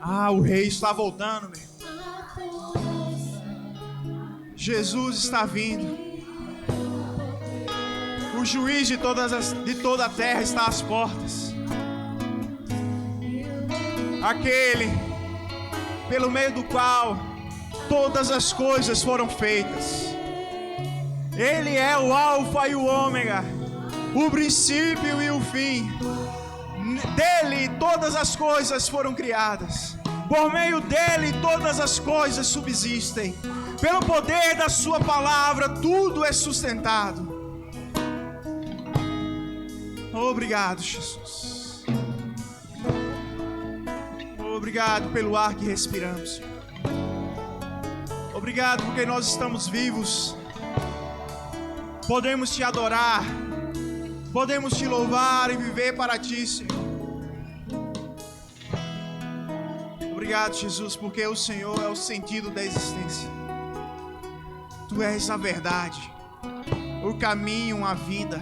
O rei está voltando, meu irmão. Jesus está vindo. O juiz de toda a terra está às portas. Aquele pelo meio do qual todas as coisas foram feitas. Ele é o Alfa e o Ômega, o princípio e o fim. Dele todas as coisas foram criadas. Por meio dele todas as coisas subsistem. Pelo poder da sua palavra tudo é sustentado. Obrigado, Jesus. Obrigado pelo ar que respiramos. Obrigado porque nós estamos vivos. Podemos te adorar. Podemos te louvar e viver para ti, Senhor. Obrigado, Jesus, porque o Senhor é o sentido da existência. Tu és a verdade, o caminho, a vida.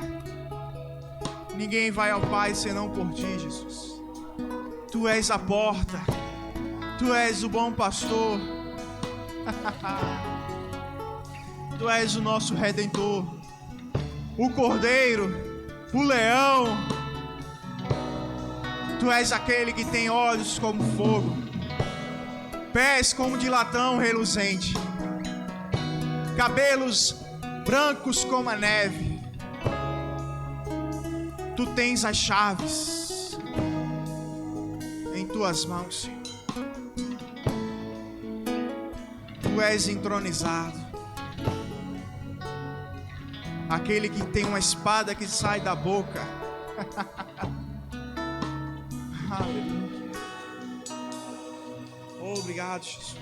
Ninguém vai ao Pai senão por ti, Jesus. Tu és a porta. Tu és o bom pastor. Tu és o nosso Redentor, o Cordeiro, o Leão. Tu és aquele que tem olhos como fogo, pés como de latão reluzente, cabelos brancos como a neve. Tu tens as chaves em tuas mãos, Senhor. Tu és entronizado, aquele que tem uma espada que sai da boca. Aleluia. Obrigado, Jesus.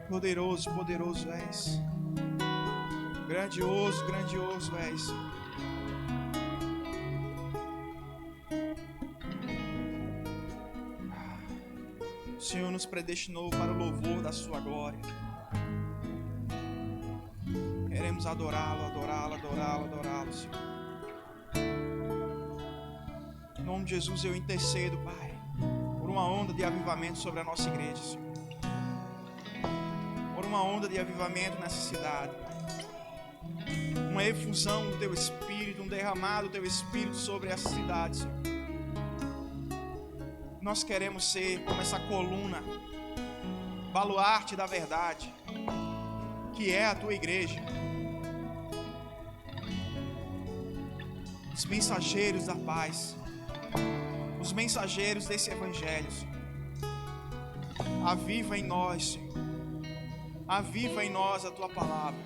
Poderoso, poderoso és. Grandioso, grandioso és. O Senhor nos predestinou para o louvor da sua glória. Queremos adorá-lo, adorá-lo, adorá-lo, adorá-lo, Senhor. Em nome de Jesus eu intercedo, Pai, por uma onda de avivamento sobre a nossa igreja, Senhor. Por uma onda de avivamento nessa cidade, Pai. Uma efusão do Teu Espírito, um derramado do Teu Espírito sobre essa cidade, Senhor. Nós queremos ser como essa coluna, baluarte da verdade, que é a Tua igreja. Os mensageiros da paz, os mensageiros desse evangelho, Senhor. Aviva em nós, Senhor. Aviva em nós a Tua palavra.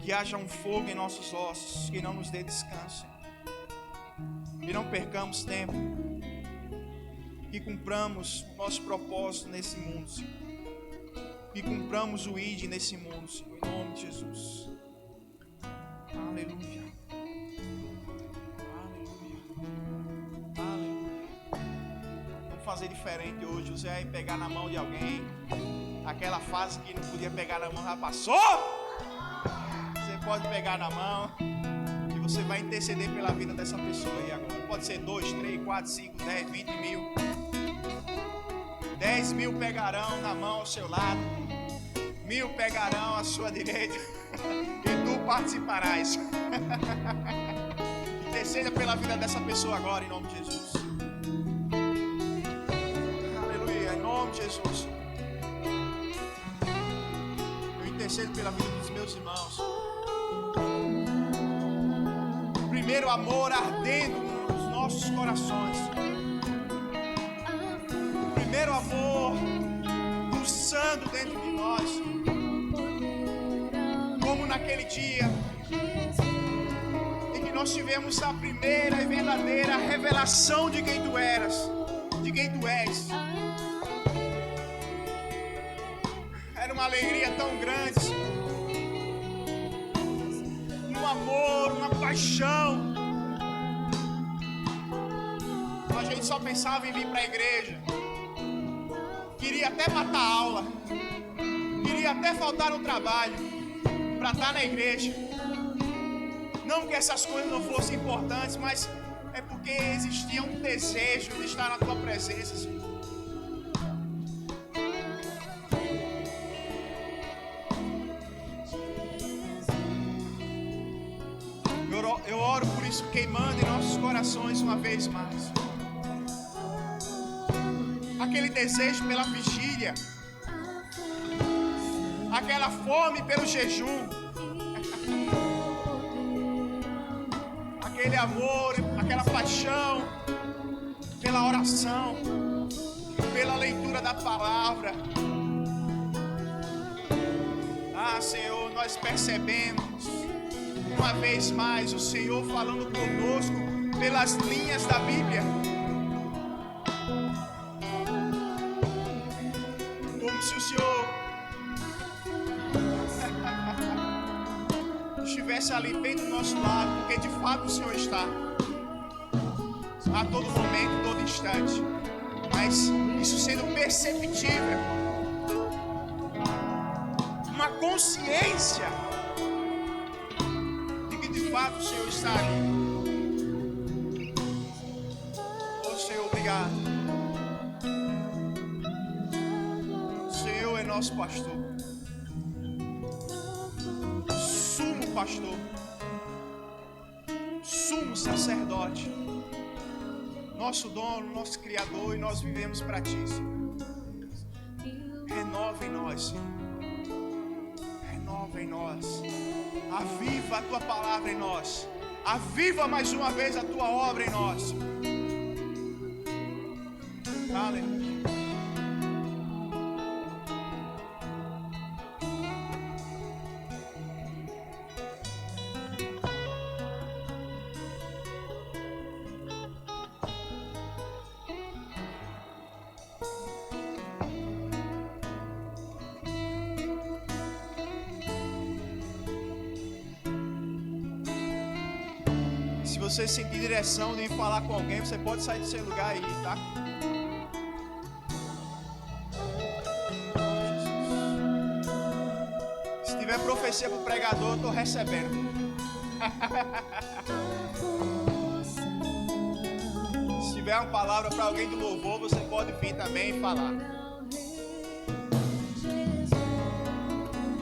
Que haja um fogo em nossos ossos, que não nos dê descanso, e não percamos tempo, que cumpramos o nosso propósito nesse mundo, Senhor. Que cumpramos o ID nesse mundo, Senhor, em nome de Jesus. Aleluia. Vamos fazer diferente hoje. O Zé vai pegar na mão de alguém. Aquela fase que não podia pegar na mão já passou. Você pode pegar na mão e você vai interceder pela vida dessa pessoa aí agora. Pode ser 2, 3, 4, 5, 10, 20 mil. 10 mil pegarão na mão ao seu lado, 1000 pegarão à sua direita, e tu participarás. Interceda pela vida dessa pessoa agora, em nome de Jesus. Aleluia, em nome de Jesus. Eu intercedo pela vida dos meus irmãos. O primeiro amor ardendo nos nossos corações. Primeiro amor pulsando dentro de nós, como naquele dia em que nós tivemos a primeira e verdadeira revelação de quem tu eras, de quem tu és. Era uma alegria tão grande, um amor, uma paixão. A gente só pensava em vir para a igreja. Queria até matar a aula, queria até faltar no trabalho para estar na igreja. Não que essas coisas não fossem importantes, mas é porque porque existia um desejo de estar na tua presença, Senhor. Eu oro por isso, queimando em nossos corações uma vez mais. Aquele desejo pela vigília, aquela fome pelo jejum, aquele amor, aquela paixão pela oração, pela leitura da palavra. Ah, Senhor, nós percebemos uma vez mais o Senhor falando conosco pelas linhas da Bíblia, como se o Senhor estivesse ali bem do nosso lado, porque de fato o Senhor está a todo momento, todo instante, mas isso sendo perceptível, uma consciência de que de fato o Senhor está ali. Oh Senhor, obrigado. O Senhor é nosso pastor, sumo pastor, sumo sacerdote, nosso dono, nosso Criador, e nós vivemos para Ti, Senhor. Renova em nós, Senhor. Renova em nós. Aviva a Tua palavra em nós. Aviva mais uma vez a Tua obra em nós. Aleluia. Se você sentir direção de ir falar com alguém, você pode sair do seu lugar aí, tá? Se tiver profecia pro pregador, eu tô recebendo. Se tiver uma palavra para alguém do louvor, você pode vir também e falar.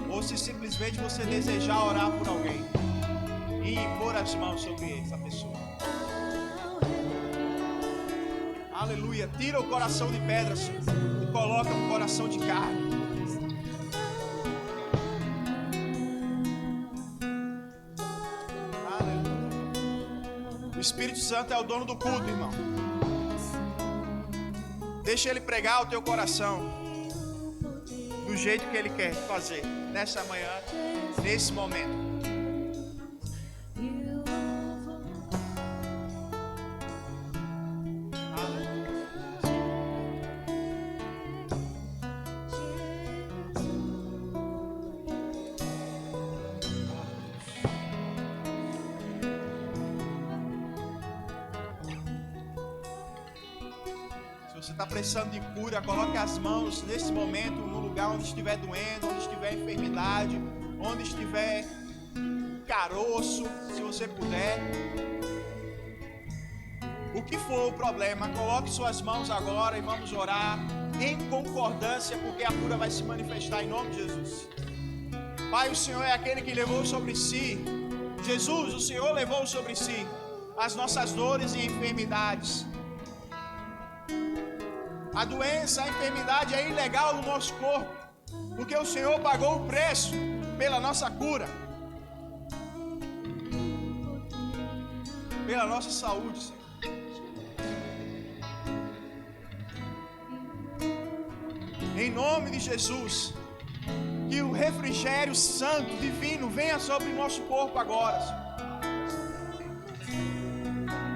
Ou se simplesmente você desejar orar por alguém e impor as mãos sobre essa pessoa. Aleluia. Tira o coração de pedra, Senhor, e coloca um coração de carne. Aleluia. O Espírito Santo é o dono do culto, irmão. Deixa ele pregar o teu coração do jeito que ele quer fazer nessa manhã, nesse momento. Você está precisando de cura, coloque as mãos nesse momento no lugar onde estiver doendo, onde estiver enfermidade, onde estiver caroço, se você puder. O que for o problema, coloque suas mãos agora e vamos orar em concordância, porque a cura vai se manifestar em nome de Jesus. Pai, o Senhor é aquele que levou sobre si, Jesus, o Senhor levou sobre si as nossas dores e enfermidades. A doença, a enfermidade é ilegal no nosso corpo, porque o Senhor pagou o preço pela nossa cura, pela nossa saúde, Senhor. Em nome de Jesus, que o refrigério santo, divino, venha sobre o nosso corpo agora, Senhor.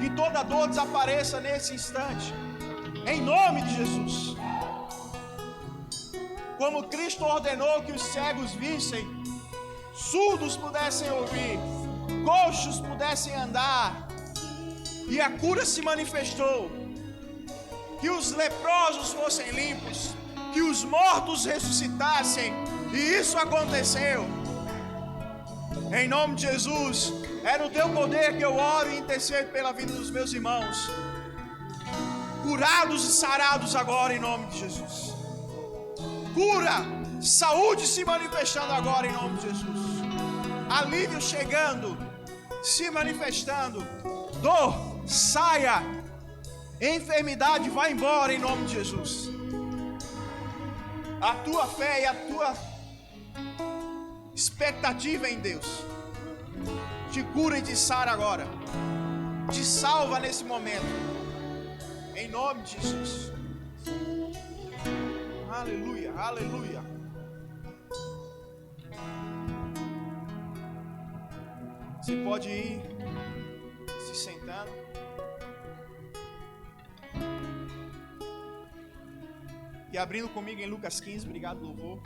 Que toda dor desapareça nesse instante. Em nome de Jesus. Como Cristo ordenou que os cegos vissem, surdos pudessem ouvir, coxos pudessem andar, e a cura se manifestou, que os leprosos fossem limpos, que os mortos ressuscitassem, e isso aconteceu. Em nome de Jesus, É no teu poder que eu oro e intercedo pela vida dos meus irmãos, curados e sarados agora em nome de Jesus. Cura, saúde se manifestando agora em nome de Jesus. Alívio chegando, se manifestando. Dor, saia. Enfermidade, vai embora em nome de Jesus. A tua fé e a tua expectativa em Deus te cura e te sara agora. Te salva nesse momento. Em nome de Jesus. Aleluia, aleluia. Você pode ir se sentando. E abrindo comigo em Lucas 15, obrigado, louvor.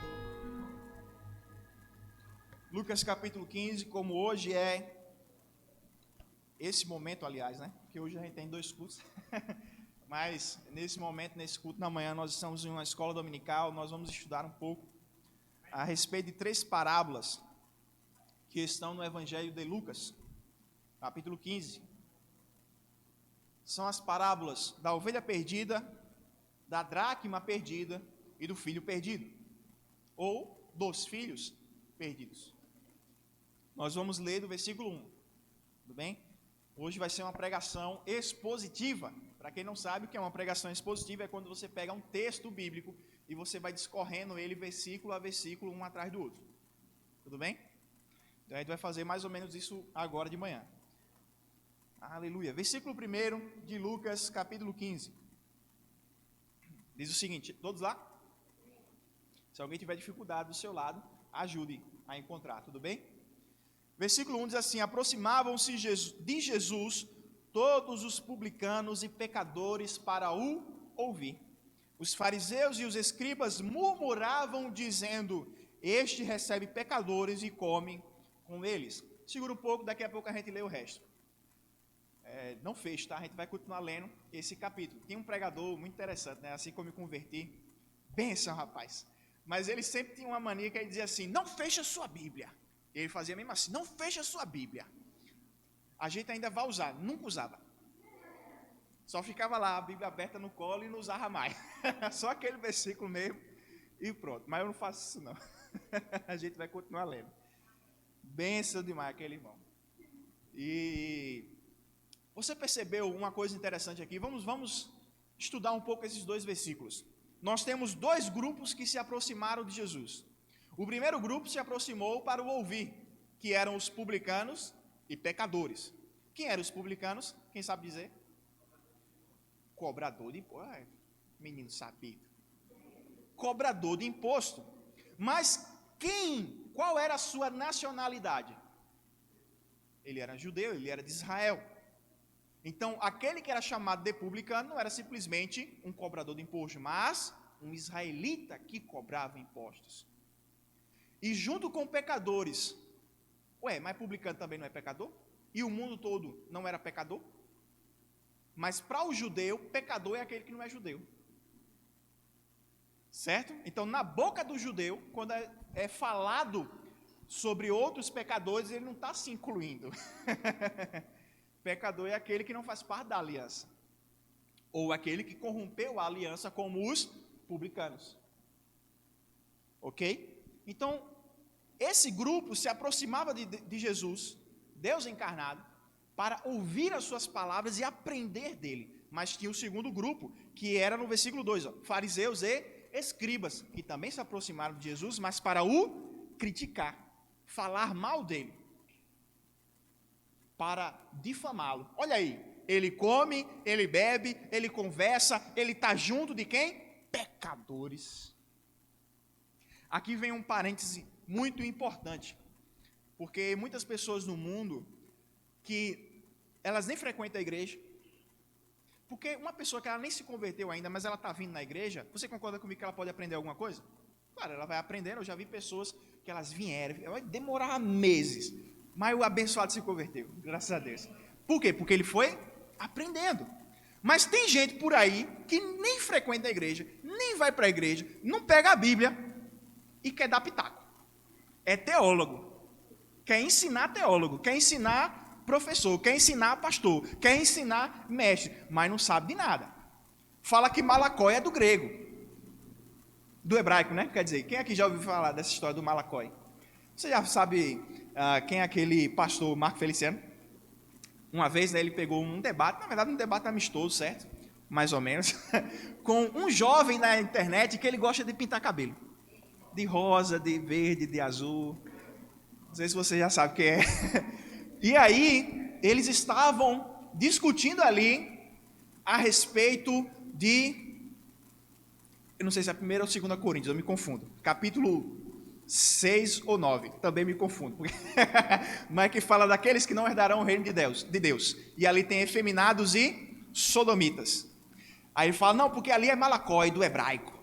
Lucas capítulo 15, como hoje é esse momento, aliás, né? Porque hoje a gente tem 2 cultos. Mas nesse momento, nesse culto na manhã, nós estamos em uma escola dominical. Nós vamos estudar um pouco a respeito de 3 parábolas que estão no Evangelho de Lucas, capítulo 15. São as parábolas da ovelha perdida, da dracma perdida e do filho perdido, ou dos filhos perdidos. Nós vamos ler do versículo 1, tudo bem? Hoje vai ser uma pregação expositiva. Para quem não sabe o que é uma pregação expositiva, é quando você pega um texto bíblico e você vai discorrendo ele versículo a versículo, um atrás do outro. Tudo bem? Então a gente vai fazer mais ou menos isso agora de manhã. Aleluia. Versículo 1 de Lucas, capítulo 15. Diz o seguinte, todos lá? Se alguém tiver dificuldade do seu lado, ajude a encontrar, tudo bem? Versículo 1 diz assim: aproximavam-se de Jesus todos os publicanos e pecadores para o ouvir. Os fariseus e os escribas murmuravam, dizendo: este recebe pecadores e come com eles. Segura um pouco, daqui a pouco a gente lê o resto. Não fecho, tá? A gente vai continuar lendo esse capítulo. Tem um pregador muito interessante, né? Assim como eu me converti. Benção, rapaz. Mas ele sempre tinha uma mania que ele dizia assim: não fecha a sua Bíblia. E ele fazia mesmo assim: não fecha a sua Bíblia. A gente ainda vai usar, nunca usava. Só ficava lá, a Bíblia aberta no colo e não usava mais. Só aquele versículo mesmo e pronto. Mas eu não faço isso não. A gente vai continuar lendo. Benção demais aquele irmão. E você percebeu uma coisa interessante aqui? Vamos estudar um pouco esses 2 versículos. Nós temos 2 grupos que se aproximaram de Jesus. O primeiro grupo se aproximou para o ouvir, que eram os publicanos e pecadores. Quem eram os publicanos? Quem sabe dizer? Cobrador de imposto. Menino sabido. Cobrador de imposto. Mas qual era a sua nacionalidade? Ele era judeu, ele era de Israel. Então, aquele que era chamado de publicano não era simplesmente um cobrador de imposto, mas um israelita que cobrava impostos. E junto com pecadores, mas publicano também não é pecador? E o mundo todo não era pecador? Mas para o judeu, pecador é aquele que não é judeu. Certo? Então, na boca do judeu, quando é falado sobre outros pecadores, ele não está se incluindo. Pecador é aquele que não faz parte da aliança. Ou aquele que corrompeu a aliança, como os publicanos. Ok? Então, esse grupo se aproximava de Jesus, Deus encarnado, para ouvir as suas palavras e aprender dele. Mas tinha o segundo grupo, que era no versículo 2, fariseus e escribas, que também se aproximaram de Jesus, mas para o criticar, falar mal dele, para difamá-lo. Olha aí, ele come, ele bebe, ele conversa, ele está junto de quem? Pecadores. Aqui vem um parêntese muito importante, porque muitas pessoas no mundo que elas nem frequentam a igreja, porque uma pessoa que ela nem se converteu ainda, mas ela está vindo na igreja, você concorda comigo que ela pode aprender alguma coisa? Claro, ela vai aprendendo. Eu já vi pessoas que elas vieram, vai demorar meses, mas o abençoado se converteu, graças a Deus. Por quê? Porque ele foi aprendendo. Mas tem gente por aí que nem frequenta a igreja, nem vai para a igreja, não pega a Bíblia e quer dar pitaco. É teólogo, quer ensinar teólogo, quer ensinar professor, quer ensinar pastor, quer ensinar mestre, mas não sabe de nada. Fala que Malacói é do grego, do hebraico, né? Quer dizer, quem aqui já ouviu falar dessa história do Malacói? Você já sabe quem é aquele pastor Marco Feliciano? Uma vez, né, ele pegou um debate, na verdade um debate amistoso, certo? Mais ou menos, com um jovem na internet que ele gosta de pintar cabelo. De rosa, de verde, de azul. Não sei se você já sabe o que é. E aí, eles estavam discutindo ali a respeito de... Eu não sei se é 1ª ou 2ª Coríntios, eu me confundo. Capítulo 6 ou 9, também me confundo. Mas que fala daqueles que não herdarão o reino de Deus. E ali tem efeminados e sodomitas. Aí ele fala, não, porque ali é Malacói, do hebraico.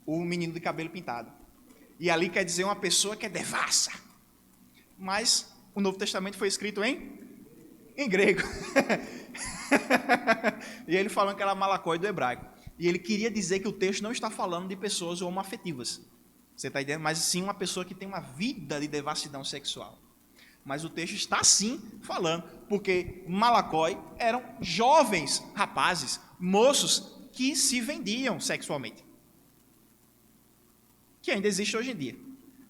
O menino de cabelo pintado. E ali quer dizer uma pessoa que é devassa. Mas o Novo Testamento foi escrito em grego. E ele falando que era Malacói do hebraico. E ele queria dizer que o texto não está falando de pessoas homoafetivas. Você está entendendo? Mas sim uma pessoa que tem uma vida de devassidão sexual. Mas o texto está sim falando, porque Malacói eram jovens rapazes, moços que se vendiam sexualmente. Que ainda existe hoje em dia,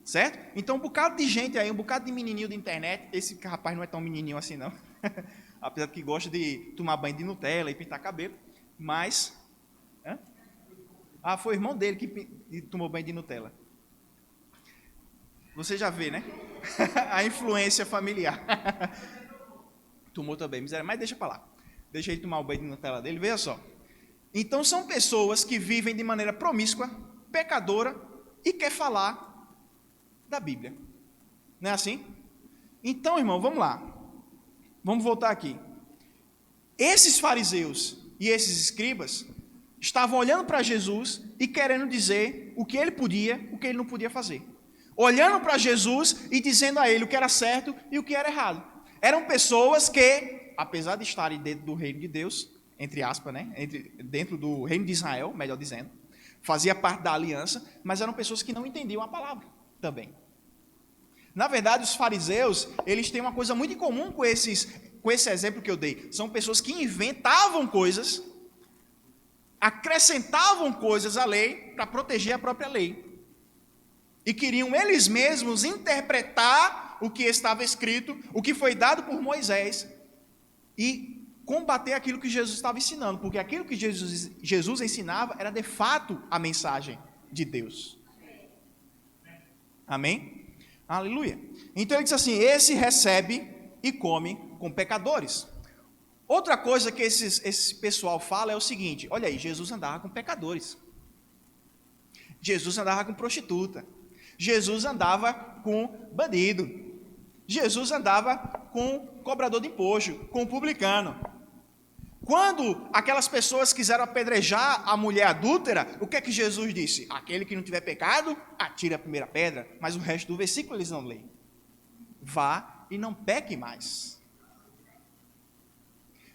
certo? Então um bocado de gente aí, um bocado de menininho da internet, esse rapaz não é tão menininho assim não, apesar de que gosta de tomar banho de Nutella e pintar cabelo, mas... foi o irmão dele que tomou banho de Nutella. Você já vê, né? A influência familiar. Tomou também, miséria, mas deixa para lá. Deixa ele tomar o banho de Nutella dele, veja só. Então são pessoas que vivem de maneira promíscua, pecadora e quer falar da Bíblia. Não é assim? Então, irmão, vamos lá. Vamos voltar aqui. Esses fariseus e esses escribas estavam olhando para Jesus e querendo dizer o que ele podia, o que ele não podia fazer. Olhando para Jesus e dizendo a ele o que era certo e o que era errado. Eram pessoas que, apesar de estarem dentro do reino de Deus, entre aspas, né? Dentro do reino de Israel, melhor dizendo, fazia parte da aliança, mas eram pessoas que não entendiam a palavra também. Na verdade, os fariseus, eles têm uma coisa muito em comum com esse exemplo que eu dei. São pessoas que inventavam coisas, acrescentavam coisas à lei para proteger a própria lei. E queriam eles mesmos interpretar o que estava escrito, o que foi dado por Moisés, e combater aquilo que Jesus estava ensinando, porque aquilo que Jesus ensinava era de fato a mensagem de Deus. Amém? Aleluia. Então ele diz assim, esse recebe e come com pecadores. Outra coisa que esse pessoal fala é o seguinte, olha aí, Jesus andava com pecadores. Jesus andava com prostituta. Jesus andava com bandido. Jesus andava com cobrador de imposto, com publicano. Quando aquelas pessoas quiseram apedrejar a mulher adúltera, o que é que Jesus disse? Aquele que não tiver pecado, atire a primeira pedra. Mas o resto do versículo eles não leem. Vá e não peque mais.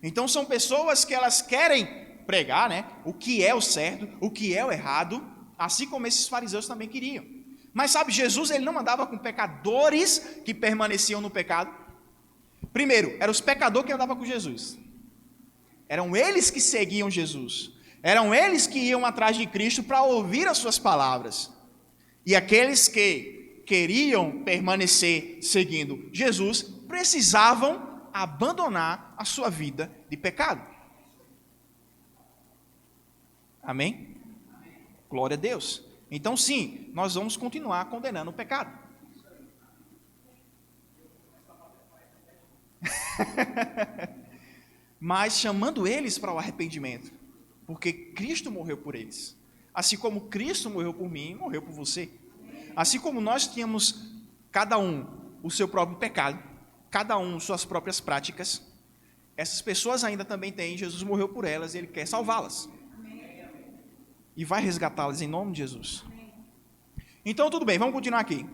Então são pessoas que elas querem pregar, né, o que é o certo, o que é o errado, assim como esses fariseus também queriam. Mas sabe, Jesus ele não andava com pecadores que permaneciam no pecado. Primeiro, eram os pecadores que andavam com Jesus. Eram eles que seguiam Jesus. Eram eles que iam atrás de Cristo para ouvir as suas palavras. E aqueles que queriam permanecer seguindo Jesus, precisavam abandonar a sua vida de pecado. Amém? Glória a Deus. Então sim, nós vamos continuar condenando o pecado. Mas chamando eles para o arrependimento, porque Cristo morreu por eles. Assim como Cristo morreu por mim, morreu por você. Assim como nós tínhamos cada um o seu próprio pecado, cada um suas próprias práticas, essas pessoas ainda também têm, Jesus morreu por elas e Ele quer salvá-las. E vai resgatá-las em nome de Jesus. Então tudo bem, vamos continuar aqui.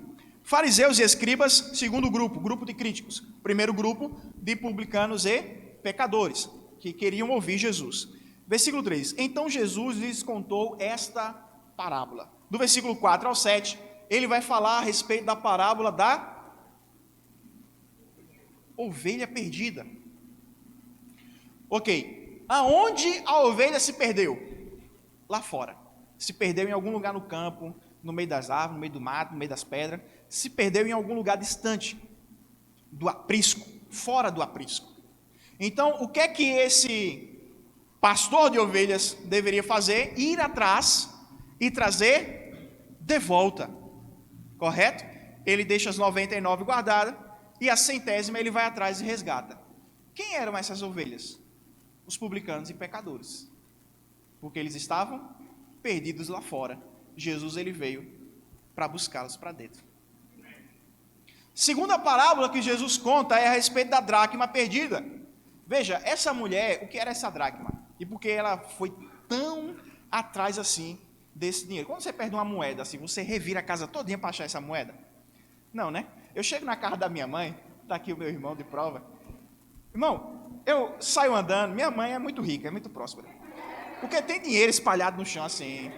Fariseus e escribas, segundo grupo, grupo de críticos. Primeiro grupo de publicanos e pecadores, que queriam ouvir Jesus. Versículo 3. Então Jesus lhes contou esta parábola. Do versículo 4 ao 7, ele vai falar a respeito da parábola da ovelha perdida. Ok, aonde a ovelha se perdeu? Lá fora. Se perdeu em algum lugar no campo, no meio das árvores, no meio do mato, no meio das pedras. Se perdeu em algum lugar distante do aprisco, fora do aprisco. Então, o que é que esse pastor de ovelhas deveria fazer? Ir atrás e trazer de volta. Correto? Ele deixa as 99 guardadas e a 100ª ele vai atrás e resgata. Quem eram essas ovelhas? Os publicanos e pecadores. Porque eles estavam perdidos lá fora. Jesus ele veio para buscá-los para dentro. Segunda parábola que Jesus conta é a respeito da dracma perdida. Veja, essa mulher, o que era essa dracma? E por que ela foi tão atrás assim desse dinheiro? Quando você perde uma moeda assim, você revira a casa todinha para achar essa moeda? Não, né? Eu chego na casa da minha mãe, está aqui o meu irmão de prova. Irmão, eu saio andando, minha mãe é muito rica, é muito próspera. Porque tem dinheiro espalhado no chão assim.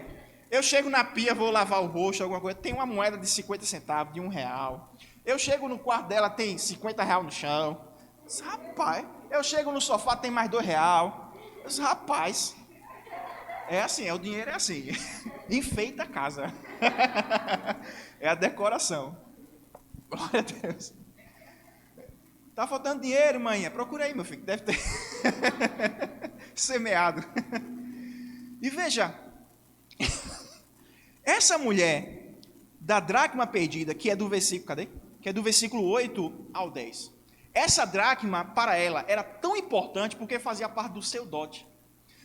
Eu chego na pia, vou lavar o rosto, alguma coisa, tem uma moeda de 50 centavos, de R$1. Eu chego no quarto dela, tem R$50 no chão. Rapaz, eu chego no sofá, tem mais R$2. Rapaz, é assim, o dinheiro é assim. Enfeita a casa. É a decoração. Glória a Deus. Tá faltando dinheiro, mãe? Procura aí, meu filho, deve ter semeado. E veja, essa mulher da dracma perdida, que é do versículo, cadê? Que é do versículo 8 ao 10. Essa dracma, para ela, era tão importante porque fazia parte do seu dote.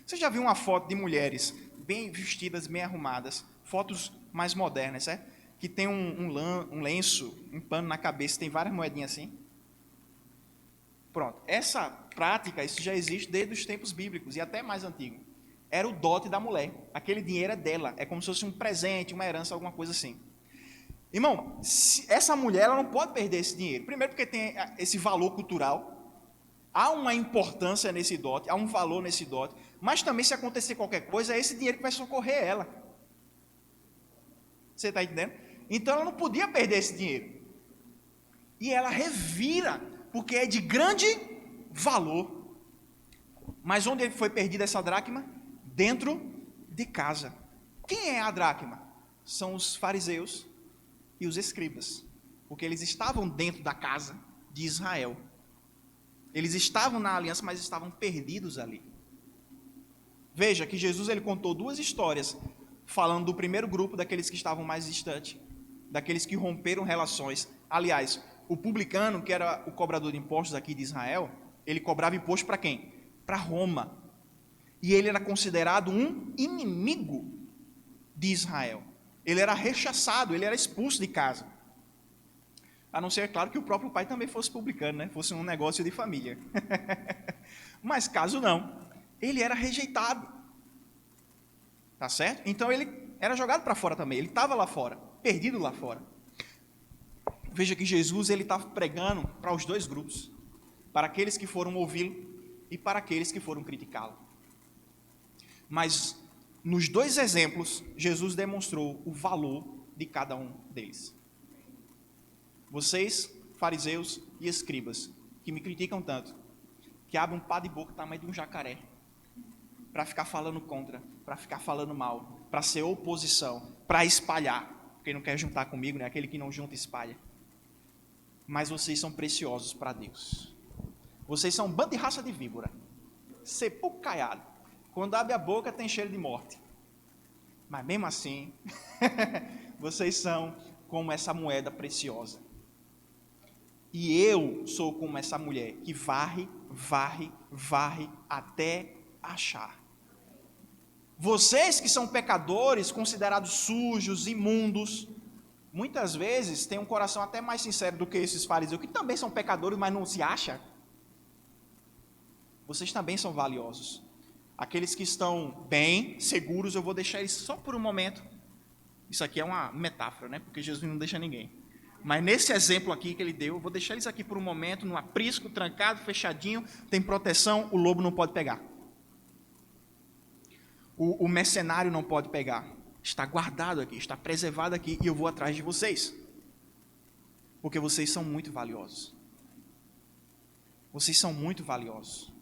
Você já viu uma foto de mulheres bem vestidas, bem arrumadas, fotos mais modernas, certo? Que tem um lenço, um pano na cabeça, tem várias moedinhas assim? Pronto, essa prática, isso já existe desde os tempos bíblicos e até mais antigo. Era o dote da mulher, aquele dinheiro é dela, é como se fosse um presente, uma herança, alguma coisa assim. Irmão, essa mulher ela não pode perder esse dinheiro. Primeiro porque tem esse valor cultural, há uma importância nesse dote, há um valor nesse dote, mas também se acontecer qualquer coisa, é esse dinheiro que vai socorrer ela. Você está entendendo? Então ela não podia perder esse dinheiro. E ela revira, porque é de grande valor. Mas onde foi perdida essa dracma? Dentro de casa. Quem é a dracma? São os fariseus e os escribas, porque eles estavam dentro da casa de Israel. Eles estavam na aliança, mas estavam perdidos ali. Veja que Jesus ele contou duas histórias, falando do primeiro grupo, daqueles que estavam mais distantes, daqueles que romperam relações. Aliás, o publicano, que era o cobrador de impostos aqui de Israel, ele cobrava imposto para quem? Para Roma. E ele era considerado um inimigo de Israel. Ele era rechaçado, ele era expulso de casa. A não ser, claro, que o próprio pai também fosse publicano, né? Fosse um negócio de família. Mas caso não, ele era rejeitado. Tá certo? Então ele era jogado para fora também. Ele estava lá fora, perdido lá fora. Veja que Jesus ele estava pregando para os dois grupos. Para aqueles que foram ouvi-lo e para aqueles que foram criticá-lo. Mas nos dois exemplos, Jesus demonstrou o valor de cada um deles. Vocês, fariseus e escribas, que me criticam tanto, que abrem um pá de boca do tamanho de um jacaré, para ficar falando contra, para ficar falando mal, para ser oposição, para espalhar. Quem não quer juntar comigo, né? Aquele que não junta, espalha. Mas vocês são preciosos para Deus. Vocês são um bando de raça de víbora, sepulcro caiado. Quando abre a boca tem cheiro de morte. Mas mesmo assim, vocês são como essa moeda preciosa. E eu sou como essa mulher que varre até achar. Vocês que são pecadores, considerados sujos, imundos, muitas vezes têm um coração até mais sincero do que esses fariseus, que também são pecadores, mas não se acham. Vocês também são valiosos. Aqueles que estão bem, seguros, eu vou deixar eles só por um momento. Isso aqui é uma metáfora, né? Porque Jesus não deixa ninguém. Mas nesse exemplo aqui que ele deu, eu vou deixar eles aqui por um momento, num aprisco, trancado, fechadinho, tem proteção, o lobo não pode pegar. O mercenário não pode pegar. Está guardado aqui, está preservado aqui, e eu vou atrás de vocês. Porque vocês são muito valiosos. Vocês são muito valiosos.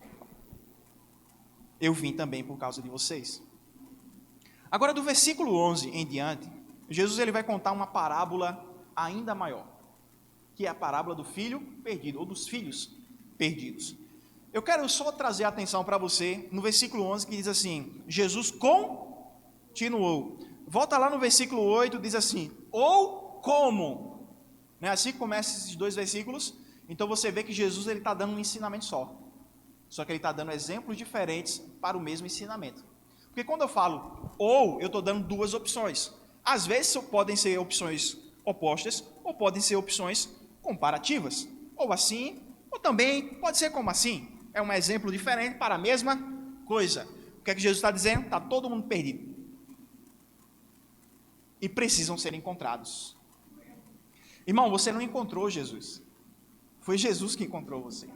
Eu vim também por causa de vocês. Agora, do versículo 11 em diante, Jesus ele vai contar uma parábola ainda maior, que é a parábola do filho perdido, ou dos filhos perdidos. Eu quero só trazer a atenção para você no versículo 11, que diz assim: Jesus continuou. Volta lá no versículo 8, diz assim: ou como. Não é assim que começam esses dois versículos? Então você vê que Jesus está dando um ensinamento só que ele está dando exemplos diferentes para o mesmo ensinamento. Porque quando eu falo ou, eu estou dando duas opções. Às vezes podem ser opções opostas, ou podem ser opções comparativas. Ou assim, ou também pode ser como assim. É um exemplo diferente para a mesma coisa. O que é que Jesus está dizendo? Está todo mundo perdido. E precisam ser encontrados. Irmão, você não encontrou Jesus. Foi Jesus que encontrou você.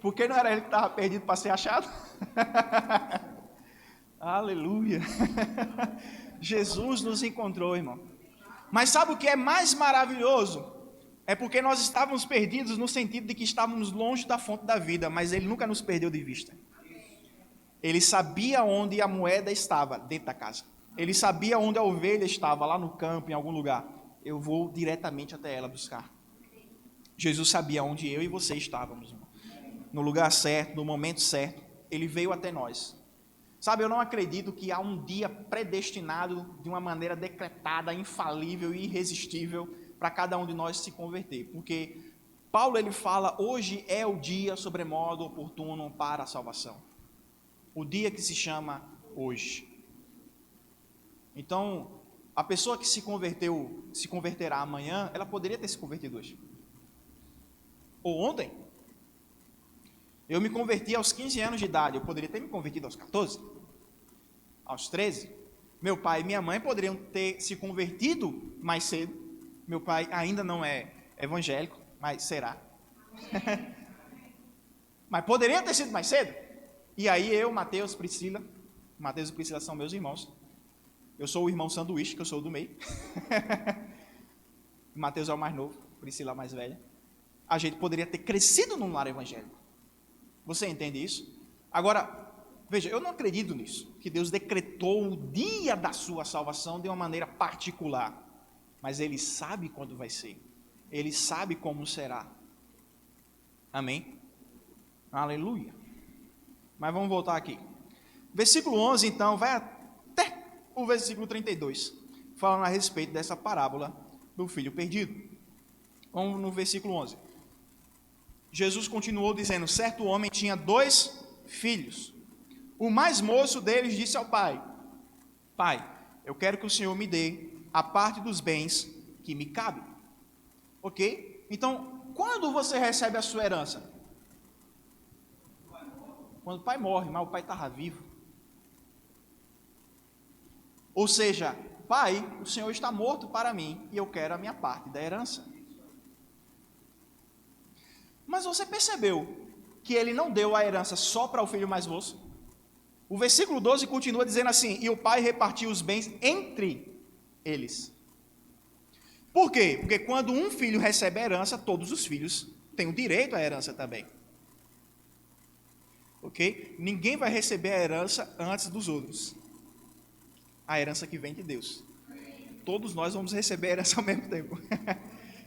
Porque não era ele que estava perdido para ser achado? Aleluia. Jesus nos encontrou, irmão. Mas sabe o que é mais maravilhoso? É porque nós estávamos perdidos no sentido de que estávamos longe da fonte da vida, mas ele nunca nos perdeu de vista. Ele sabia onde a moeda estava, dentro da casa. Ele sabia onde a ovelha estava, lá no campo, em algum lugar. Eu vou diretamente até ela buscar. Jesus sabia onde eu e você estávamos, irmão. No lugar certo, no momento certo. Ele veio até nós. Sabe, eu não acredito que há um dia predestinado de uma maneira decretada, infalível e irresistível para cada um de nós se converter. Porque Paulo ele fala, hoje é o dia sobremodo oportuno para a salvação. O dia que se chama hoje. Então, a pessoa que se converterá amanhã, ela poderia ter se convertido hoje. Ou ontem. Eu me converti aos 15 anos de idade, eu poderia ter me convertido aos 14, aos 13. Meu pai e minha mãe poderiam ter se convertido mais cedo. Meu pai ainda não é evangélico, mas será. Mas poderia ter sido mais cedo. E aí eu, Mateus e Priscila são meus irmãos. Eu sou o irmão sanduíche, que eu sou o do meio. Mateus é o mais novo, Priscila a mais velha. A gente poderia ter crescido num lar evangélico. Você entende isso? Agora, veja, eu não acredito nisso, que Deus decretou o dia da sua salvação de uma maneira particular, mas Ele sabe quando vai ser, Ele sabe como será. Amém? Aleluia. Mas vamos voltar aqui. Versículo 11, então, vai até o versículo 32, falando a respeito dessa parábola do filho perdido. Vamos no versículo 11. Jesus continuou dizendo, certo homem tinha 2 filhos. O mais moço deles disse ao pai, pai, eu quero que o Senhor me dê a parte dos bens que me cabe. Ok? Então, quando você recebe a sua herança? Quando o pai morre, mas o pai estava vivo. Ou seja, pai, o Senhor está morto para mim e eu quero a minha parte da herança. Mas você percebeu que ele não deu a herança só para o filho mais moço? O versículo 12 continua dizendo assim, e o pai repartiu os bens entre eles. Por quê? Porque quando um filho recebe a herança, todos os filhos têm o direito à herança também. Ok? Ninguém vai receber a herança antes dos outros. A herança que vem de Deus. Todos nós vamos receber a herança ao mesmo tempo.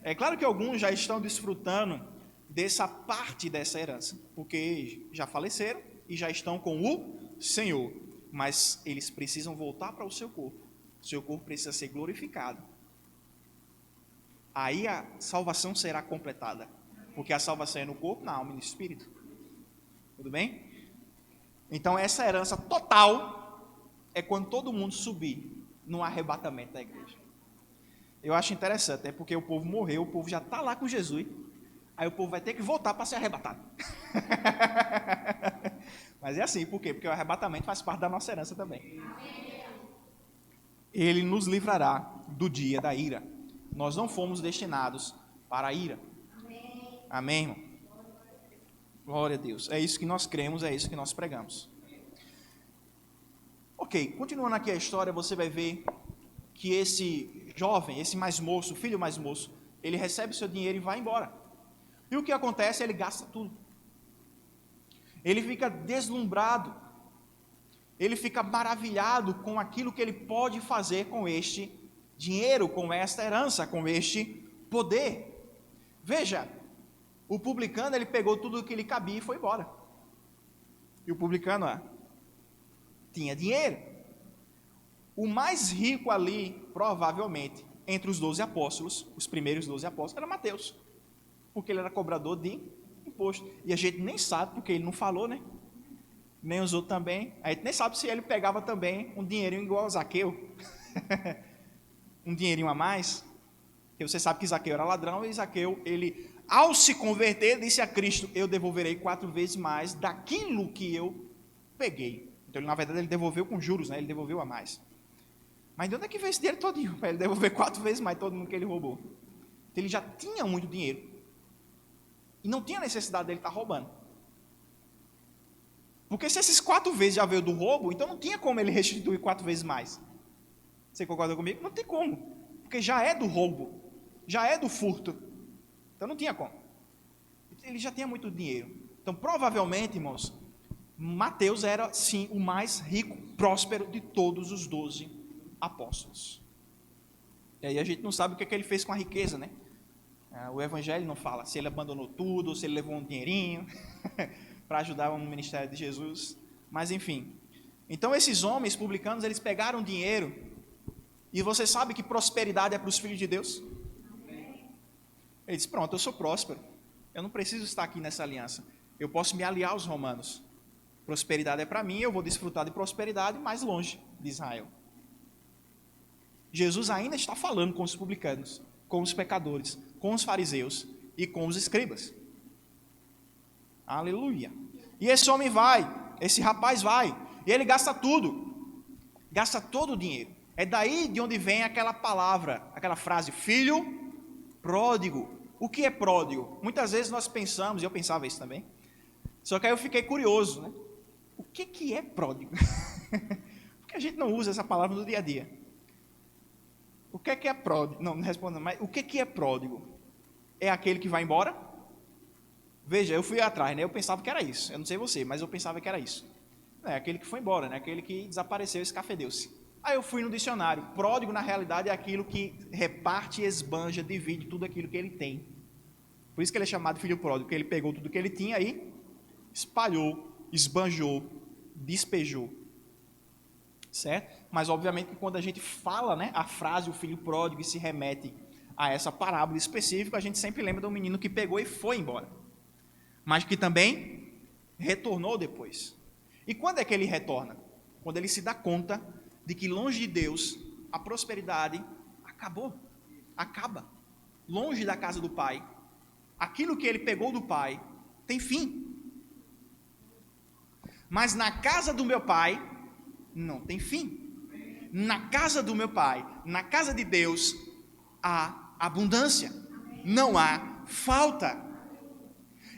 É claro que alguns já estão desfrutando dessa parte dessa herança, porque já faleceram e já estão com o Senhor, mas eles precisam voltar para o seu corpo. O seu corpo precisa ser glorificado. Aí a salvação será completada, porque a salvação é no corpo, na alma e no espírito. Tudo bem? Então essa herança total é quando todo mundo subir no arrebatamento da igreja. Eu acho interessante, é porque o povo morreu, o povo já está lá com Jesus. Aí o povo vai ter que voltar para ser arrebatado. Mas é assim, por quê? Porque o arrebatamento faz parte da nossa herança também. Ele nos livrará do dia da ira. Nós não fomos destinados para a ira. Amém, irmão? Glória a Deus. É isso que nós cremos, é isso que nós pregamos. Ok, continuando aqui a história, você vai ver que esse jovem, esse mais moço, o filho mais moço, ele recebe seu dinheiro e vai embora. E o que acontece? Ele gasta tudo. Ele fica deslumbrado. Ele fica maravilhado com aquilo que ele pode fazer com este dinheiro, com esta herança, com este poder. Veja, o publicano, ele pegou tudo o que lhe cabia e foi embora. E o publicano, tinha dinheiro. O mais rico ali, provavelmente, entre os 12 apóstolos, os primeiros 12 apóstolos, era Mateus. Porque ele era cobrador de imposto. E a gente nem sabe, porque ele não falou, né? Nem os outros também. A gente nem sabe se ele pegava também um dinheirinho igual a Zaqueu. Um dinheirinho a mais. Porque você sabe que Zaqueu era ladrão, e Zaqueu, ele, ao se converter, disse a Cristo: eu devolverei 4 vezes mais daquilo que eu peguei. Então, na verdade, ele devolveu com juros, né? Ele devolveu a mais. Mas de onde é que veio esse dinheiro todinho? Para ele devolver 4 vezes mais todo mundo que ele roubou. Então, ele já tinha muito dinheiro. E não tinha necessidade dele estar roubando. Porque se esses 4 vezes já veio do roubo, então não tinha como ele restituir 4 vezes mais. Você concorda comigo? Não tem como. Porque já é do roubo. Já é do furto. Então não tinha como. Ele já tinha muito dinheiro. Então provavelmente, irmãos, Mateus era sim o mais rico, próspero de todos os 12 apóstolos. E aí a gente não sabe o que ele fez com a riqueza, né? O evangelho não fala se ele abandonou tudo, ou se ele levou um dinheirinho para ajudar no ministério de Jesus. Mas enfim. Então esses homens publicanos, eles pegaram dinheiro. E você sabe que prosperidade é para os filhos de Deus? Ele disse: pronto, eu sou próspero. Eu não preciso estar aqui nessa aliança. Eu posso me aliar aos romanos. Prosperidade é para mim, eu vou desfrutar de prosperidade mais longe de Israel. Jesus ainda está falando com os publicanos, com os pecadores, com os fariseus e com os escribas. Aleluia. E esse homem vai, esse rapaz vai, e ele gasta tudo. Gasta todo o dinheiro. É daí de onde vem aquela palavra, aquela frase, filho pródigo. O que é pródigo? Muitas vezes nós pensamos, e eu pensava isso também, só que aí eu fiquei curioso, né? O que é pródigo? Porque a gente não usa essa palavra no dia a dia. O que é pródigo? Não responda, mas o que é pródigo? É aquele que vai embora? Veja, eu fui atrás, né? Eu pensava que era isso. Eu não sei você, mas eu pensava que era isso. É aquele que foi embora, né? Aquele que desapareceu, escafedeu-se. Aí eu fui no dicionário. Pródigo, na realidade, é aquilo que reparte, esbanja, divide tudo aquilo que ele tem. Por isso que ele é chamado filho pródigo, porque ele pegou tudo que ele tinha e espalhou, esbanjou, despejou. Certo? Mas, obviamente, que quando a gente fala, né, a frase, o filho pródigo, e se remete a essa parábola específica, a gente sempre lembra do menino que pegou e foi embora. Mas que também retornou depois. E quando é que ele retorna? Quando ele se dá conta de que longe de Deus, a prosperidade acaba. Longe da casa do Pai, aquilo que ele pegou do Pai tem fim. Mas na casa do meu Pai não tem fim. Na casa do meu Pai, na casa de Deus, há abundância, não há falta.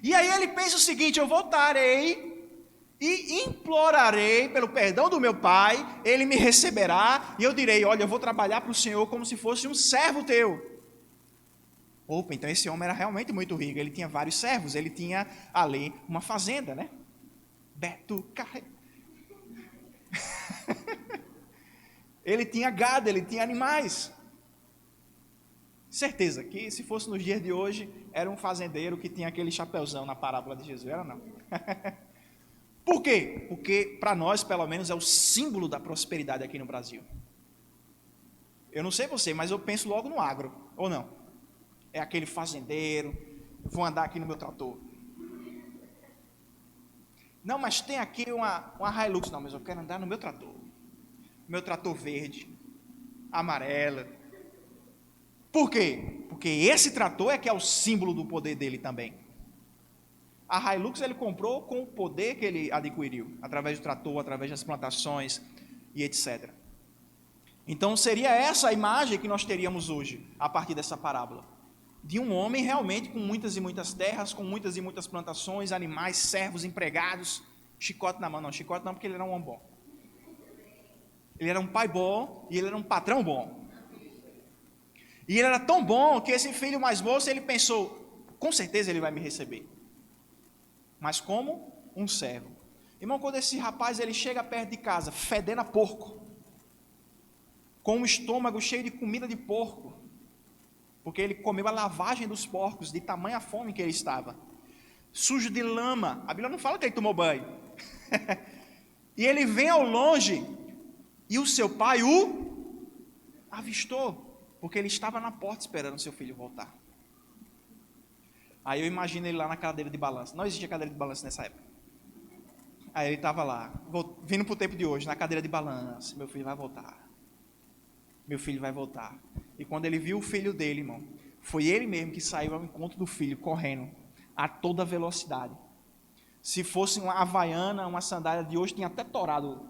E aí ele pensa o seguinte: eu voltarei e implorarei pelo perdão do meu pai, ele me receberá, e eu direi: olha, eu vou trabalhar para o Senhor como se fosse um servo teu. Opa, então esse homem era realmente muito rico, ele tinha vários servos, ele tinha ali uma fazenda, né? Beto Carreiro. Ele tinha gado, ele tinha animais. Certeza que se fosse nos dias de hoje, era um fazendeiro que tinha aquele chapéuzão na parábola de Jesus, era não? Por quê? Porque para nós, pelo menos, é o símbolo da prosperidade aqui no Brasil. Eu não sei você, mas eu penso logo no agro, ou não? É aquele fazendeiro, vou andar aqui no meu trator. Não, mas tem aqui uma Hilux, não, mas eu quero andar no meu trator. Meu trator verde, amarelo. Por quê? Porque esse trator é que é o símbolo do poder dele também. A Hilux ele comprou com o poder que ele adquiriu, através do trator, através das plantações e etc. Então seria essa a imagem que nós teríamos hoje, a partir dessa parábola. De um homem realmente com muitas e muitas terras, com muitas e muitas plantações, animais, servos, empregados, chicote na mão. Não, chicote não, porque ele era um homem bom. Ele era um pai bom e ele era um patrão bom. E ele era tão bom que esse filho mais moço, ele pensou: Com certeza ele vai me receber. Mas como um servo. Irmão, quando esse rapaz ele chega perto de casa, fedendo a porco, com o estômago cheio de comida de porco, porque ele comeu a lavagem dos porcos, de tamanha fome que ele estava, sujo de lama, a Bíblia não fala que ele tomou banho, e ele vem ao longe, e o seu pai o avistou, porque ele estava na porta esperando o seu filho voltar. Aí eu imagino ele lá na cadeira de balanço, não existia cadeira de balanço nessa época, aí ele estava lá, vindo para o tempo de hoje, na cadeira de balanço, meu filho vai voltar. Meu filho vai voltar. E quando ele viu o filho dele, irmão, foi ele mesmo que saiu ao encontro do filho, correndo a toda velocidade. Se fosse uma havaiana, uma sandália de hoje, tinha até torado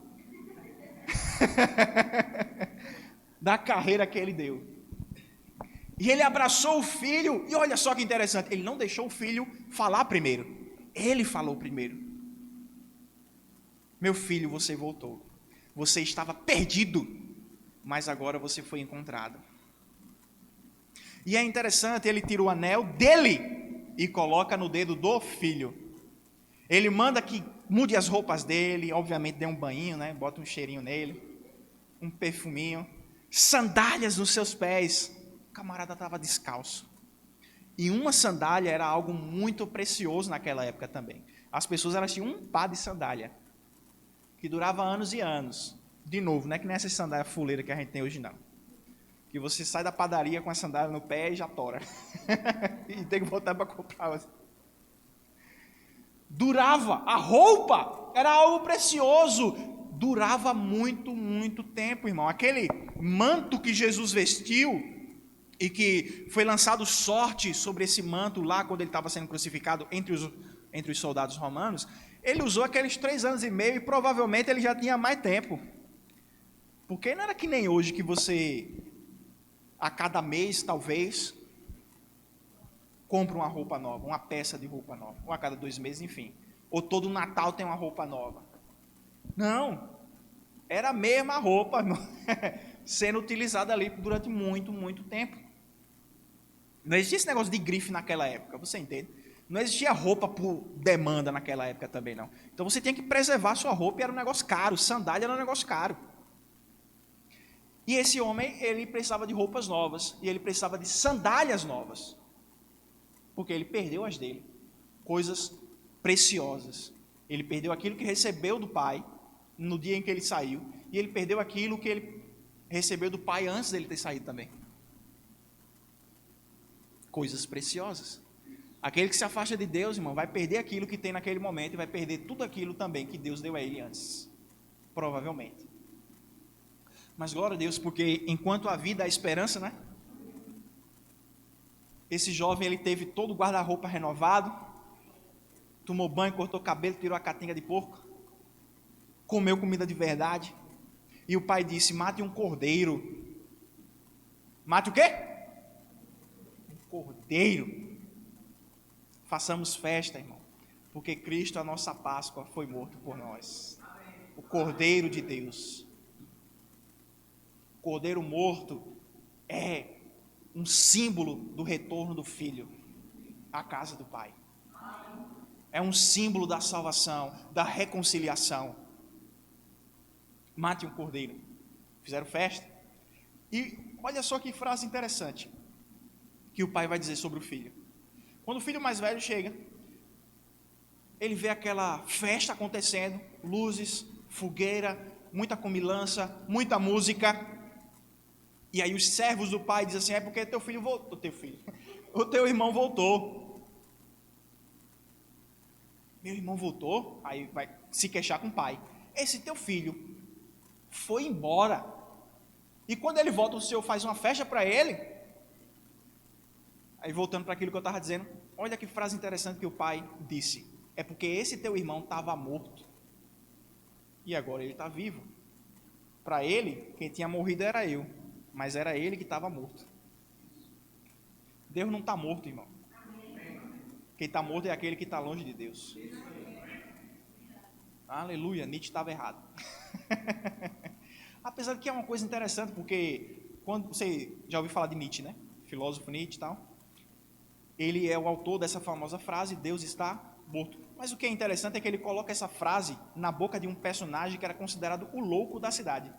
da carreira que ele deu. E ele abraçou o filho, e olha só que interessante, ele não deixou o filho falar primeiro. Ele falou primeiro. Meu filho, você voltou. Você estava perdido, mas agora você foi encontrado. E é interessante, ele tira o anel dele e coloca no dedo do filho. Ele manda que mude as roupas dele, obviamente dê um banho, né? Bota um cheirinho nele, um perfuminho, sandálias nos seus pés. O camarada estava descalço. E uma sandália era algo muito precioso naquela época também. As pessoas elas tinham um par de sandália, que durava anos e anos. De novo, não é que nem essa sandália fuleira que a gente tem hoje, não. Que você sai da padaria com a sandália no pé e já tora. E tem que voltar para comprar. Durava. A roupa era algo precioso. Durava muito, muito tempo, irmão. Aquele manto que Jesus vestiu e que foi lançado sorte sobre esse manto lá quando ele estava sendo crucificado entre os soldados romanos, ele usou aqueles 3 anos e meio e provavelmente ele já tinha mais tempo. Porque não era que nem hoje que você, a cada mês talvez, compra uma roupa nova, uma peça de roupa nova, ou a cada 2 meses, enfim. Ou todo Natal tem uma roupa nova. Não, era a mesma roupa sendo utilizada ali durante muito, muito tempo. Não existia esse negócio de grife naquela época, você entende? Não existia roupa por demanda naquela época também, não. Então você tinha que preservar a sua roupa e era um negócio caro, sandália era um negócio caro. E esse homem, ele precisava de roupas novas, e ele precisava de sandálias novas, porque ele perdeu as dele, coisas preciosas. Ele perdeu aquilo que recebeu do pai, no dia em que ele saiu, e ele perdeu aquilo que ele recebeu do pai antes dele ter saído também. Coisas preciosas. Aquele que se afasta de Deus, irmão, vai perder aquilo que tem naquele momento, e vai perder tudo aquilo também que Deus deu a ele antes, provavelmente. Mas glória a Deus, porque enquanto a vida, a esperança, né? Esse jovem, ele teve todo o guarda-roupa renovado, tomou banho, cortou cabelo, tirou a catinga de porco, comeu comida de verdade, e o pai disse, mate um cordeiro. Mate o quê? Um cordeiro. Façamos festa, irmão, porque Cristo, a nossa Páscoa, foi morto por nós. O Cordeiro de Deus. Cordeiro morto é um símbolo do retorno do Filho à casa do Pai. É um símbolo da salvação, da reconciliação. Mate um cordeiro. Fizeram festa. E olha só que frase interessante que o pai vai dizer sobre o filho. Quando o filho mais velho chega, ele vê aquela festa acontecendo, luzes, fogueira, muita comilança, muita música. E aí os servos do pai dizem assim, é porque teu filho voltou, o teu irmão voltou. Meu irmão voltou, aí vai se queixar com o pai. Esse teu filho foi embora. E quando ele volta, o senhor faz uma festa para ele. Aí voltando para aquilo que eu estava dizendo, olha que frase interessante que o pai disse. É porque esse teu irmão estava morto. E agora ele está vivo. Para ele, quem tinha morrido era eu. Mas era ele que estava morto. Deus não está morto, irmão. Quem está morto é aquele que está longe de Deus. Aleluia, Nietzsche estava errado. Apesar de que é uma coisa interessante, porque quando você já ouviu falar de Nietzsche, né? Filósofo Nietzsche e tal. Ele é o autor dessa famosa frase, Deus está morto. Mas o que é interessante é que ele coloca essa frase na boca de um personagem que era considerado o louco da cidade.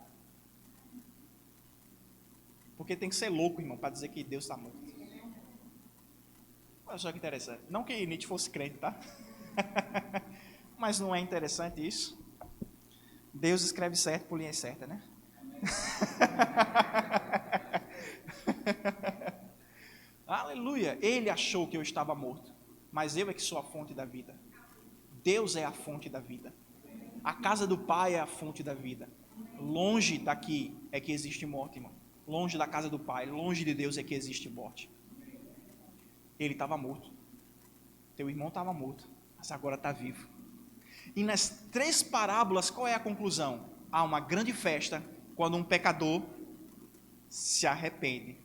Porque tem que ser louco, irmão, para dizer que Deus está morto. Olha só que interessante. Não que Nietzsche fosse crente, tá? Mas não é interessante isso? Deus escreve certo por linha certa, né? Aleluia. Ele achou que eu estava morto, mas eu é que sou a fonte da vida. Deus é a fonte da vida. A casa do Pai é a fonte da vida. Longe daqui é que existe morte, irmão. Longe da casa do Pai, longe de Deus é que existe morte. Ele estava morto. Teu irmão estava morto, mas agora está vivo. E nas 3 parábolas, qual é a conclusão? Há uma grande festa quando um pecador se arrepende.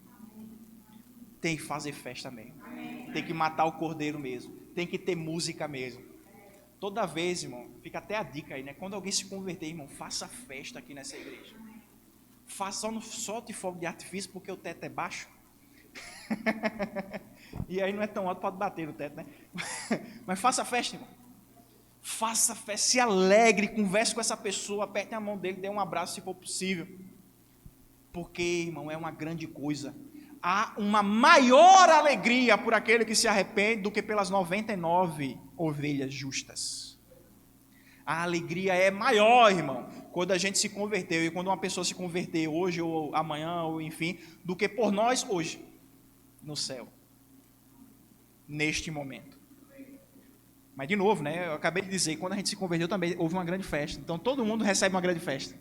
Tem que fazer festa mesmo. Tem que matar o cordeiro mesmo. Tem que ter música mesmo. Toda vez, irmão, fica até a dica aí, né? Quando alguém se converter, irmão, faça festa aqui nessa igreja. Faça, só não solte fogo de artifício porque o teto é baixo. E aí não é tão alto, pode bater no teto, né? Mas faça festa, irmão. Faça festa, se alegre, converse com essa pessoa, aperte a mão dele, dê um abraço se for possível. Porque, irmão, é uma grande coisa. Há uma maior alegria por aquele que se arrepende do que pelas 99 ovelhas justas. A alegria é maior, irmão, quando a gente se converteu, e quando uma pessoa se converter hoje ou amanhã, ou enfim, do que por nós hoje, no céu, neste momento. Mas de novo, né, eu acabei de dizer, quando a gente se converteu também houve uma grande festa, então todo mundo recebe uma grande festa.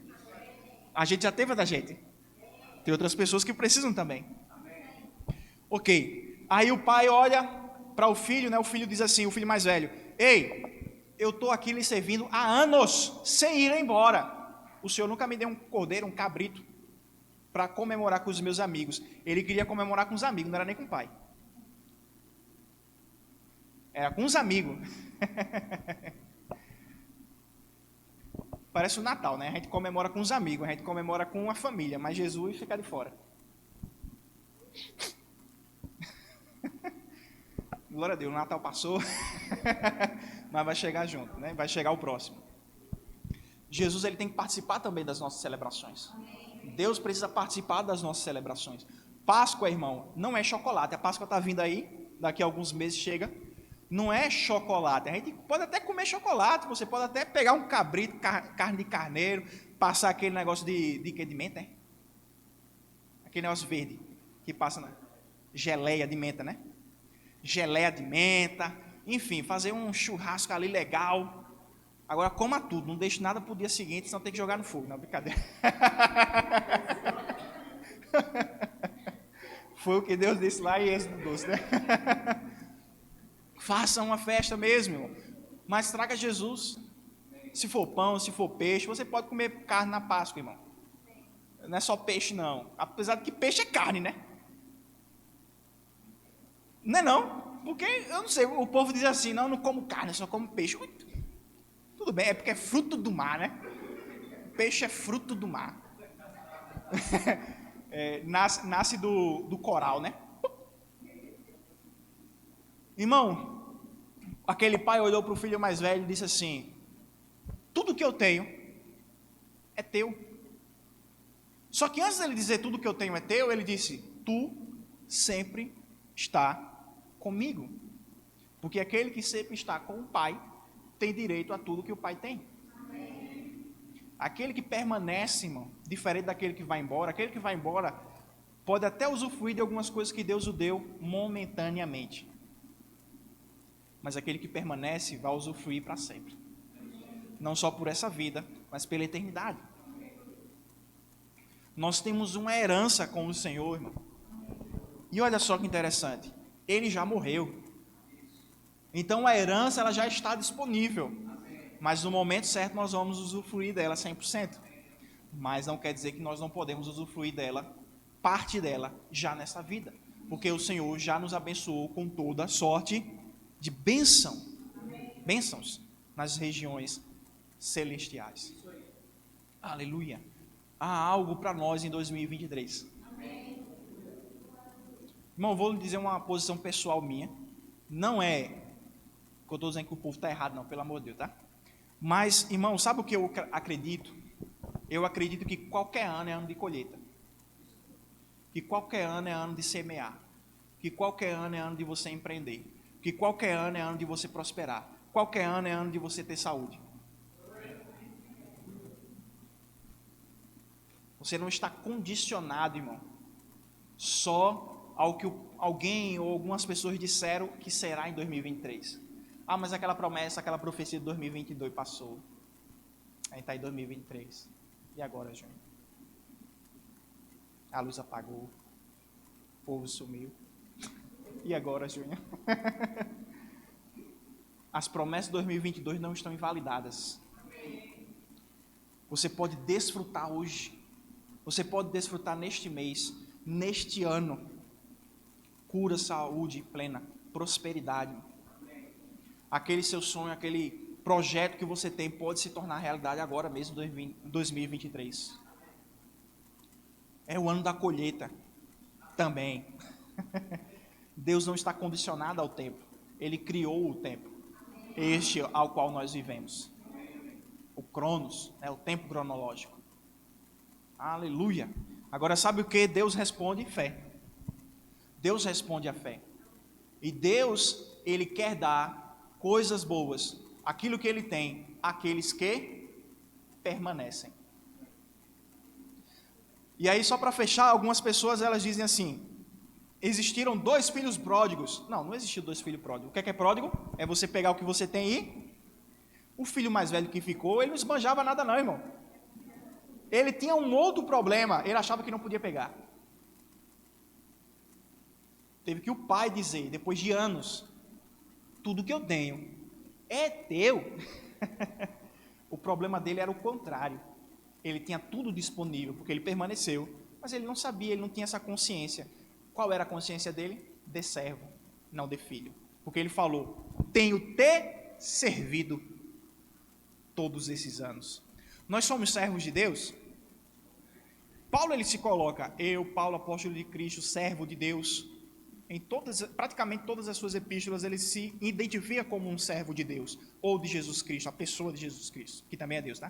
A gente já teve a da gente, tem outras pessoas que precisam também. Ok, aí o pai olha para o filho, né, o filho diz assim, o filho mais velho, ei, eu estou aqui lhe servindo há anos, sem ir embora. O senhor nunca me deu um cordeiro, um cabrito, para comemorar com os meus amigos. Ele queria comemorar com os amigos, não era nem com o pai. Era com os amigos. Parece o Natal, né? A gente comemora com os amigos, a gente comemora com a família, mas Jesus fica de fora. Glória a Deus, o Natal passou, mas vai chegar junto, né? Vai chegar o próximo. Jesus, ele tem que participar também das nossas celebrações. Deus precisa participar das nossas celebrações. Páscoa, irmão, não é chocolate. A Páscoa está vindo aí, daqui a alguns meses chega. Não é chocolate. A gente pode até comer chocolate, você pode até pegar um cabrito, carne de carneiro, passar aquele negócio de menta, né? Aquele negócio verde que passa na geleia de menta, né? Geleia de menta, enfim, fazer um churrasco ali legal. Agora coma tudo, não deixe nada para o dia seguinte, senão tem que jogar no fogo. Não, brincadeira. Foi o que Deus disse lá e Êxodo 12, né? Faça uma festa mesmo, irmão. Mas traga Jesus. Se for pão, se for peixe, você pode comer carne na Páscoa, irmão. Não é só peixe, não. Apesar de que peixe é carne, né? Não é não? Porque, eu não sei, o povo diz assim, não, eu não como carne, eu só como peixe. Tudo bem, é porque é fruto do mar, né? Peixe é fruto do mar. Nasce do coral, né? Irmão, aquele pai olhou para o filho mais velho e disse assim, tudo que eu tenho é teu. Só que antes dele dizer tudo que eu tenho é teu, ele disse, tu sempre está comigo. Porque aquele que sempre está com o pai tem direito a tudo que o pai tem. Amém. Aquele que permanece, irmão, diferente daquele que vai embora, aquele que vai embora pode até usufruir de algumas coisas que Deus o deu momentaneamente. Mas aquele que permanece vai usufruir para sempre. Não só por essa vida, mas pela eternidade. Nós temos uma herança com o Senhor, irmão. E olha só que interessante, ele já morreu. Então a herança ela já está disponível, mas no momento certo nós vamos usufruir dela 100%. Mas não quer dizer que nós não podemos usufruir dela, parte dela, já nessa vida. Porque o Senhor já nos abençoou com toda sorte de bênçãos nas regiões celestiais. Aleluia. Há algo para nós em 2023. Irmão, vou lhe dizer uma posição pessoal minha. Não é que eu estou dizendo que o povo está errado, não, pelo amor de Deus, tá? Mas, irmão, sabe o que eu acredito? Eu acredito que qualquer ano é ano de colheita. Que qualquer ano é ano de semear. Que qualquer ano é ano de você empreender. Que qualquer ano é ano de você prosperar. Qualquer ano é ano de você ter saúde. Você não está condicionado, irmão, só ao que alguém ou algumas pessoas disseram que será em 2023. Ah, mas aquela promessa, aquela profecia de 2022 passou. Aí está em 2023. E agora, Júnior? A luz apagou. O povo sumiu. E agora, Júnior? As promessas de 2022 não estão invalidadas. Você pode desfrutar hoje. Você pode desfrutar neste mês, neste ano. Cura, saúde plena, prosperidade. Aquele seu sonho, aquele projeto que você tem pode se tornar realidade agora mesmo, em 2023. É o ano da colheita também. Deus não está condicionado ao tempo. Ele criou o tempo. Este ao qual nós vivemos. O Cronos, o tempo cronológico. Aleluia. Agora sabe o que? Deus responde fé. Deus responde a fé. E Deus, Ele quer dar coisas boas, aquilo que Ele tem, àqueles que permanecem. E aí, só para fechar, algumas pessoas elas dizem assim: existiram 2 filhos pródigos. Não, não existiu 2 filhos pródigos. O que é pródigo? É você pegar o que você tem e... O filho mais velho que ficou, ele não esbanjava nada não, irmão. Ele tinha um outro problema, ele achava que não podia pegar. Teve que o pai dizer, depois de anos: tudo que eu tenho é teu. O problema dele era o contrário. Ele tinha tudo disponível, porque ele permaneceu, mas ele não sabia, ele não tinha essa consciência. Qual era a consciência dele? De servo, não de filho. Porque ele falou: tenho te servido todos esses anos. Nós somos servos de Deus? Paulo, ele se coloca: eu, Paulo, apóstolo de Cristo, servo de Deus. Em praticamente todas as suas epístolas, ele se identifica como um servo de Deus, ou de Jesus Cristo, a pessoa de Jesus Cristo, que também é Deus, tá?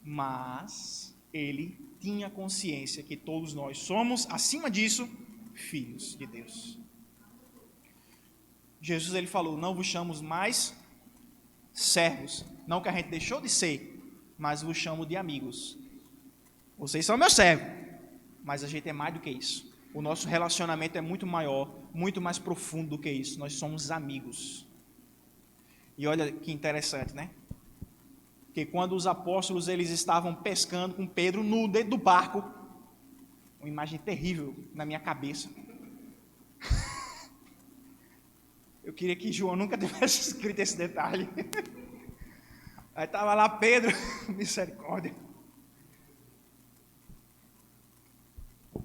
Mas ele tinha consciência que todos nós somos, acima disso, filhos de Deus. Jesus, ele falou: não vos chamo mais servos, não que a gente deixou de ser, mas vos chamo de amigos. Vocês são meus servos, mas a gente é mais do que isso. O nosso relacionamento é muito maior, muito mais profundo do que isso. Nós somos amigos. E olha que interessante, né? Que quando os apóstolos eles estavam pescando com Pedro nu dentro do barco, uma imagem terrível na minha cabeça. Eu queria que João nunca tivesse escrito esse detalhe. Aí estava lá Pedro, misericórdia.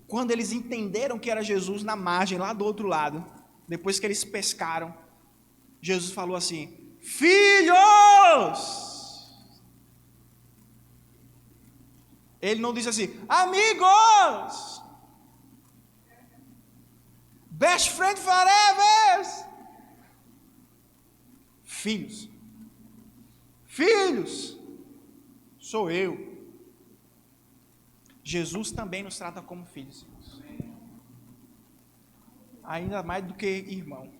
Quando eles entenderam que era Jesus na margem, lá do outro lado, depois que eles pescaram, Jesus falou assim: filhos! Ele não disse assim: amigos! Best friend forever! Filhos. Filhos! Sou eu. Jesus também nos trata como filhos. Ainda mais do que irmão.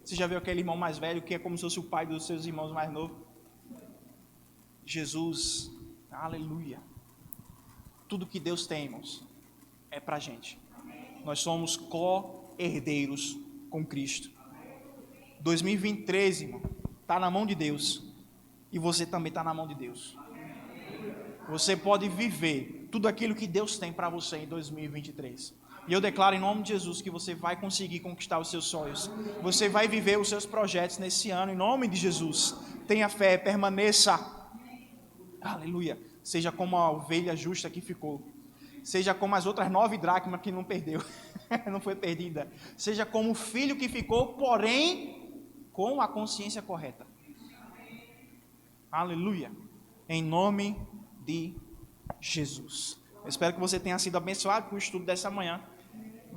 Você já viu aquele irmão mais velho que é como se fosse o pai dos seus irmãos mais novos? Jesus, aleluia. Tudo que Deus tem, irmãos, é pra gente. Nós somos co-herdeiros com Cristo. 2023, irmão, está na mão de Deus. E você também está na mão de Deus. Você pode viver tudo aquilo que Deus tem para você em 2023. E eu declaro em nome de Jesus que você vai conseguir conquistar os seus sonhos. Você vai viver os seus projetos nesse ano, em nome de Jesus. Tenha fé, permaneça. Aleluia. Seja como a ovelha justa que ficou. Seja como as outras 9 dracmas que não perdeu. Não foi perdida. Seja como o filho que ficou, porém, com a consciência correta. Aleluia. Em nome de Jesus. Eu espero que você tenha sido abençoado com o estudo dessa manhã.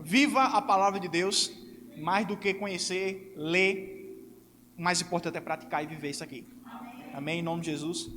Viva a palavra de Deus mais do que conhecer, ler, o mais importante é praticar e viver isso aqui. Amém? Em nome de Jesus.